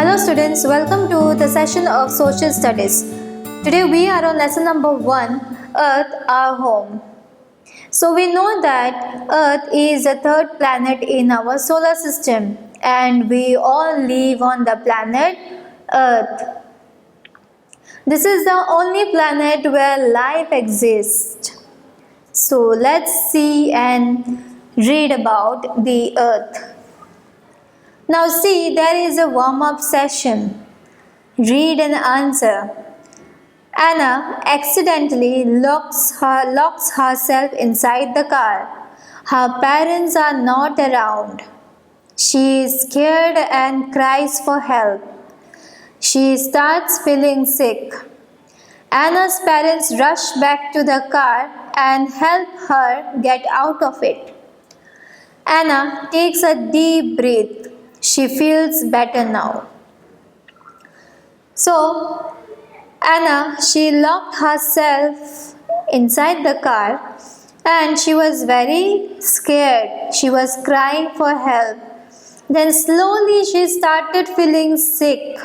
Hello students, welcome to the session of Social Studies. Today we are on lesson number 1, Earth, our home. So we know that Earth is the third planet in our solar system and we all live on the planet Earth. This is the only planet where life exists. So let's see and read about the Earth. Now see, there is a warm-up session. Read and answer. Anna accidentally locks herself inside the car. Her parents are not around. She is scared and cries for help. She starts feeling sick. Anna's parents rush back to the car and help her get out of it. Anna takes a deep breath. She feels better now. So, Anna, she locked herself inside the car and she was very scared. She was crying for help. Then slowly she started feeling sick.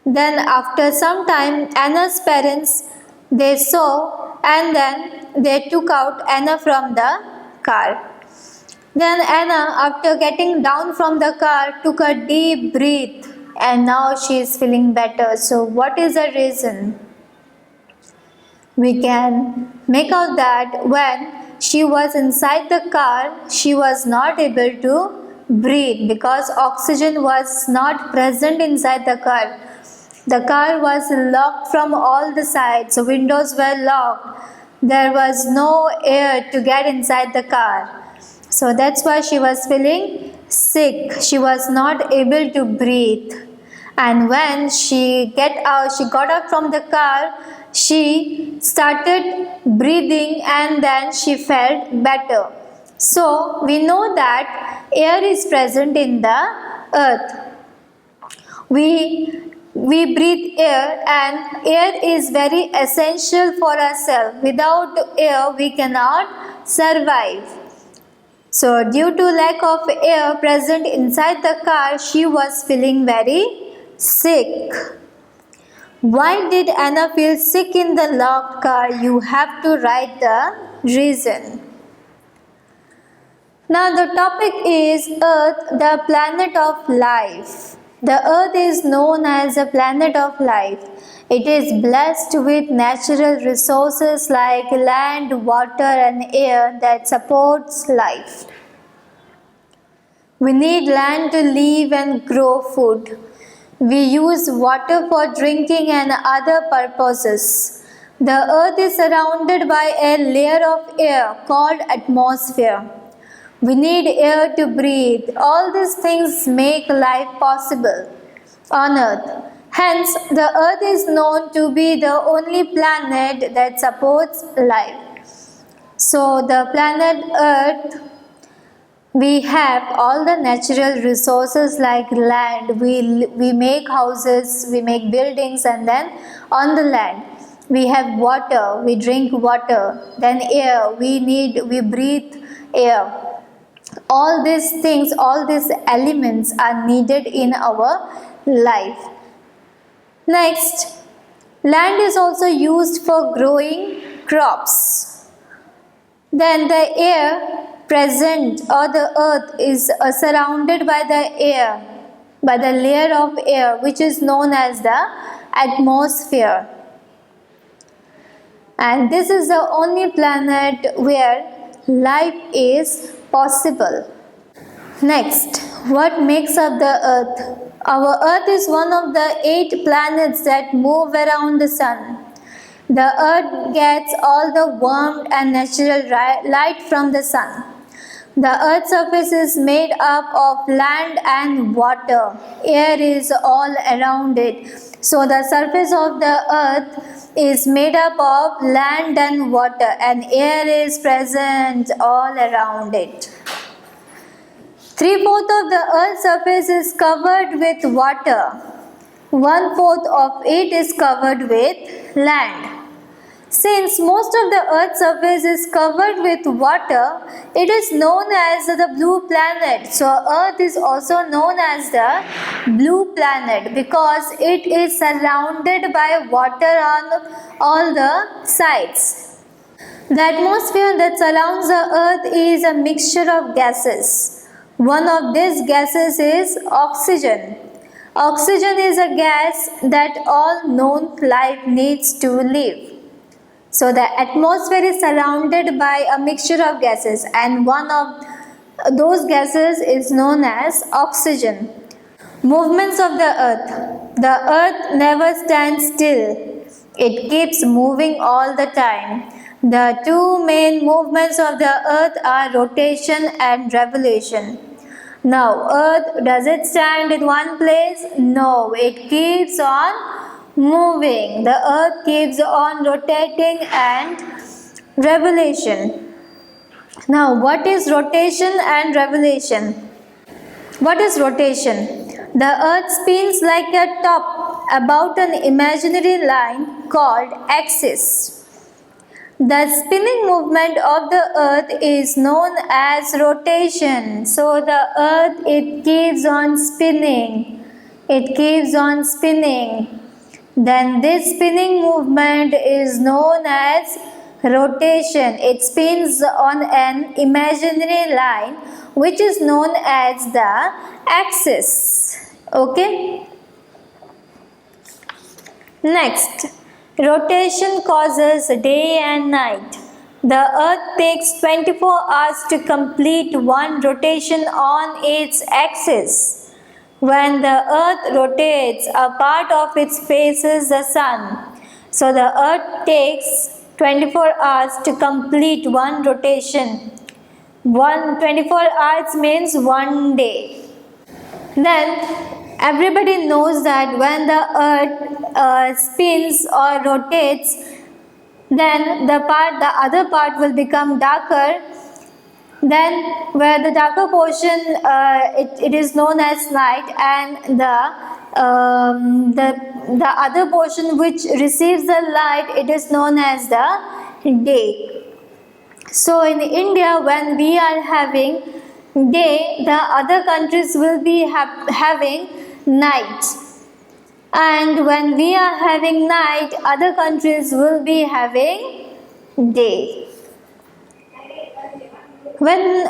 Then after some time, Anna's parents, they saw and then they took out Anna from the car. Then Anna, after getting down from the car, took a deep breath and now she is feeling better. So what is the reason? We can make out that when she was inside the car, she was not able to breathe because oxygen was not present inside the car. The car was locked from all the sides, the windows were locked. There was no air to get inside the car. So that's why she was feeling sick. She was not able to breathe. And when she got out from the car, she started breathing and then she felt better. So we know that air is present in the earth. We breathe air and air is very essential for ourselves. Without air we cannot survive. So due to lack of air present inside the car, she was feeling very sick. Why did Anna feel sick in the locked car? You have to write the reason. Now the topic is Earth, the planet of life. The Earth is known as a planet of life. It is blessed with natural resources like land, water and air that supports life. We need land to live and grow food. We use water for drinking and other purposes. The earth is surrounded by a layer of air called atmosphere. We need air to breathe. All these things make life possible on earth. Hence, the earth is known to be the only planet that supports life. So, the planet earth, we have all the natural resources like land. We make houses, we make buildings, and then on the land we have water, we drink water, then air, we breathe air. All these things, all these elements are needed in our life. Next, land is also used for growing crops. Then the air present or the earth is surrounded by the air, by the layer of air which is known as the atmosphere. And this is the only planet where life is possible. Next, what makes up the earth? Our earth is one of the 8 planets that move around the sun. The earth gets all the warmth and natural light from the sun. The earth's surface is made up of land and water. Air is all around it. So the surface of the earth is made up of land and water and air is present all around it. 3/4 of the earth's surface is covered with water. 1/4 of it is covered with land. Since most of the Earth's surface is covered with water, it is known as the blue planet. So Earth is also known as the blue planet because it is surrounded by water on all the sides. The atmosphere that surrounds the Earth is a mixture of gases. One of these gases is oxygen. Oxygen is a gas that all known life needs to live. So the atmosphere is surrounded by a mixture of gases, and one of those gases is known as oxygen. Movements of the earth. The earth never stands still. It keeps moving all the time. The two main movements of the earth are rotation and revolution. Now, earth, does it stand in one place? No, it keeps on moving. The earth keeps on rotating and revolution. Now, what is rotation and revolution? What is rotation? The earth spins like a top about an imaginary line called axis. The spinning movement of the earth is known as rotation. So the earth, it keeps on spinning. It keeps on spinning. Then this spinning movement is known as rotation. It spins on an imaginary line which is known as the axis. Okay. Next, rotation causes day and night. The earth takes 24 hours to complete one rotation on its axis. When the earth rotates, a part of it faces the sun. So the earth takes 24 hours to complete one rotation. 24 hours means one day. Then everybody knows that when the earth spins or rotates, then the other part will become darker. Then where the darker portion, it is known as night, and the other portion which receives the light, it is known as the day. So in India, when we are having day, the other countries will be having night. And when we are having night, other countries will be having day. When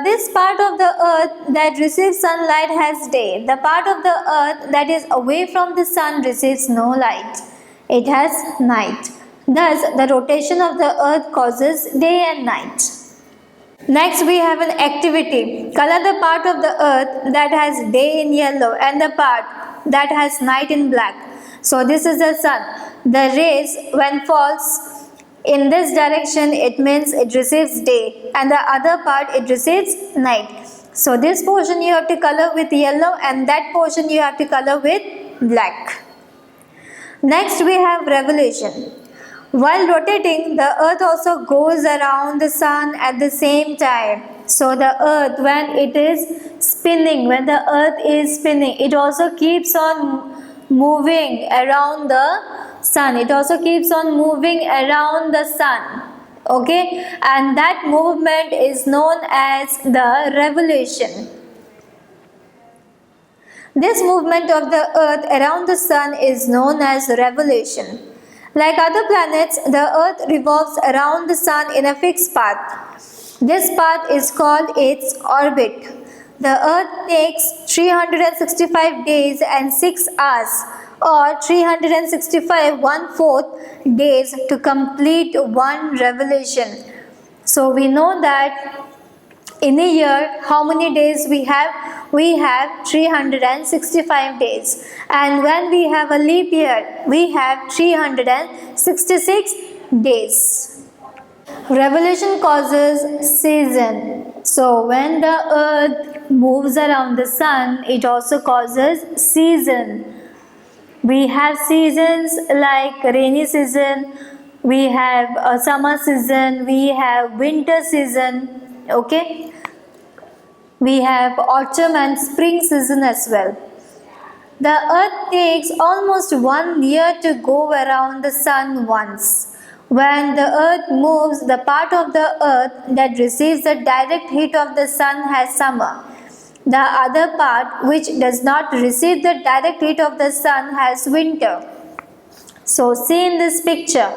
this part of the earth that receives sunlight has day, the part of the earth that is away from the sun receives no light. It has night. Thus, the rotation of the earth causes day and night. Next, we have an activity. Color the part of the earth that has day in yellow and the part that has night in black. So, this is the sun. The rays, when falls in this direction, it means it receives day, and the other part it receives night. So this portion you have to color with yellow, and that portion you have to color with black. Next we have revolution. While rotating, the earth also goes around the sun at the same time. So the earth, when it is spinning, when the earth is spinning, it also keeps on moving around the sun. It also keeps on moving around the sun. Okay, and that movement is known as the revolution. This movement of the earth around the sun is known as revolution. Like other planets, the earth revolves around the sun in a fixed path. This path is called its orbit. The earth takes 365 days and 6 hours, or 365 1/4 days to complete one revolution. So we know that in a year, how many days we have? We have 365 days. And when we have a leap year, we have 366 days. Revolution causes season. So when the earth moves around the sun, it also causes season. We have seasons like rainy season, we have a summer season, we have winter season, okay? We have autumn and spring season as well. The earth takes almost 1 year to go around the sun once. When the earth moves, the part of the earth that receives the direct heat of the sun has summer. The other part, which does not receive the direct heat of the sun, has winter. So, see in this picture,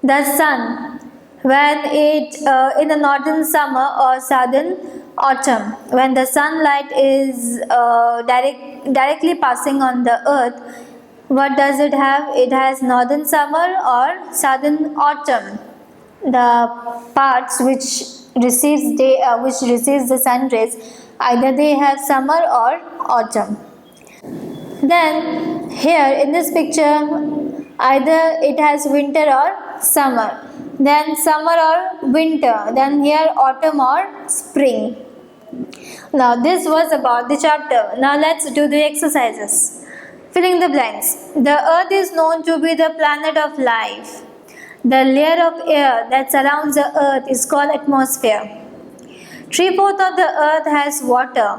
the sun, when it in the northern summer or southern autumn, when the sunlight is directly passing on the earth, what does it have? It has northern summer or southern autumn. The parts which which receives the sun rays, either they have summer or autumn. Then here in this picture, either it has winter or summer, then summer or winter, then here autumn or spring. Now this was about the chapter. Now let's do the exercises. Filling the blanks. The earth is known to be the planet of life. The layer of air that surrounds the earth is called atmosphere. 3/4 of the earth has water.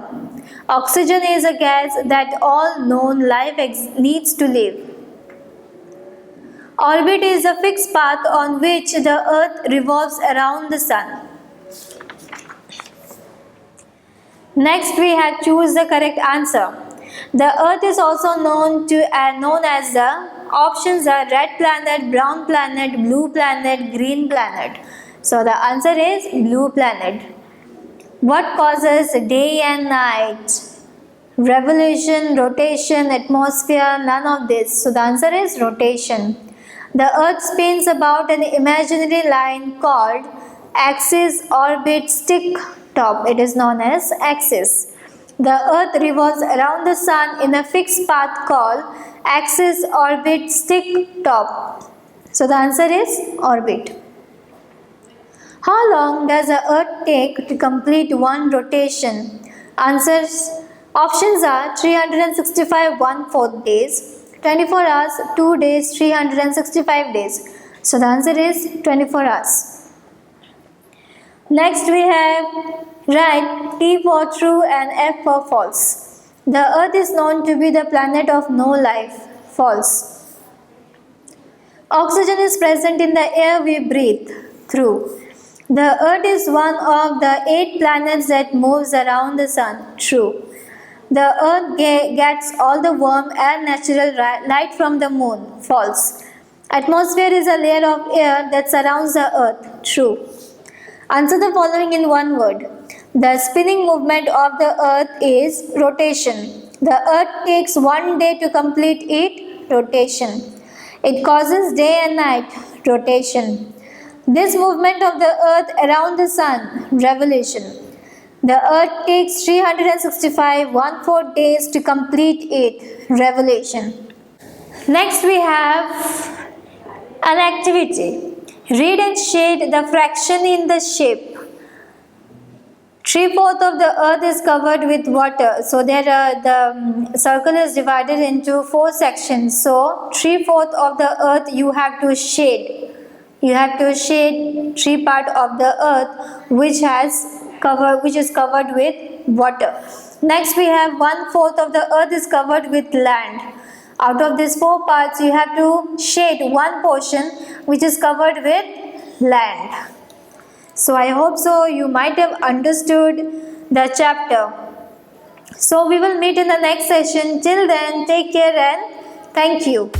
Oxygen is a gas that all known life needs to live. Orbit is a fixed path on which the earth revolves around the sun. Next we have choose the correct answer. The earth is also known as the options are red planet, brown planet, blue planet, green planet. So the answer is blue planet. What causes day and night? Revolution, rotation, atmosphere, none of this. So the answer is rotation. The earth spins about an imaginary line called axis, orbit, stick, top. It is known as axis. The earth revolves around the sun in a fixed path called axis, orbit, stick, top. So the answer is orbit. How long does the earth take to complete one rotation? Options are 365 1/4 days, 24 hours, 2 days, 365 days. So the answer is 24 hours. Next we have write T for true and F for false. The earth is known to be the planet of no life. False. Oxygen is present in the air we breathe. True. The earth is one of the 8 planets that moves around the sun. True. The earth gets all the warm and natural light from the moon. False. Atmosphere is a layer of air that surrounds the earth. True. Answer the following in one word. The spinning movement of the earth is rotation. The earth takes 1 day to complete it. Rotation. It causes day and night. Rotation. This movement of the earth around the sun. Revolution. The earth takes 365 1/4 days to complete it. Revolution. Next we have an activity. Read and shade the fraction in the shape. 3/4 of the earth is covered with water. So the circle is divided into 4 sections. So 3/4 of the earth you have to shade. You have to shade 3 part of the earth which is covered with water. Next we have 1/4 of the earth is covered with land. Out of these 4 parts, you have to shade one portion which is covered with land. So I hope so you might have understood the chapter. So we will meet in the next session. Till then, take care and thank you.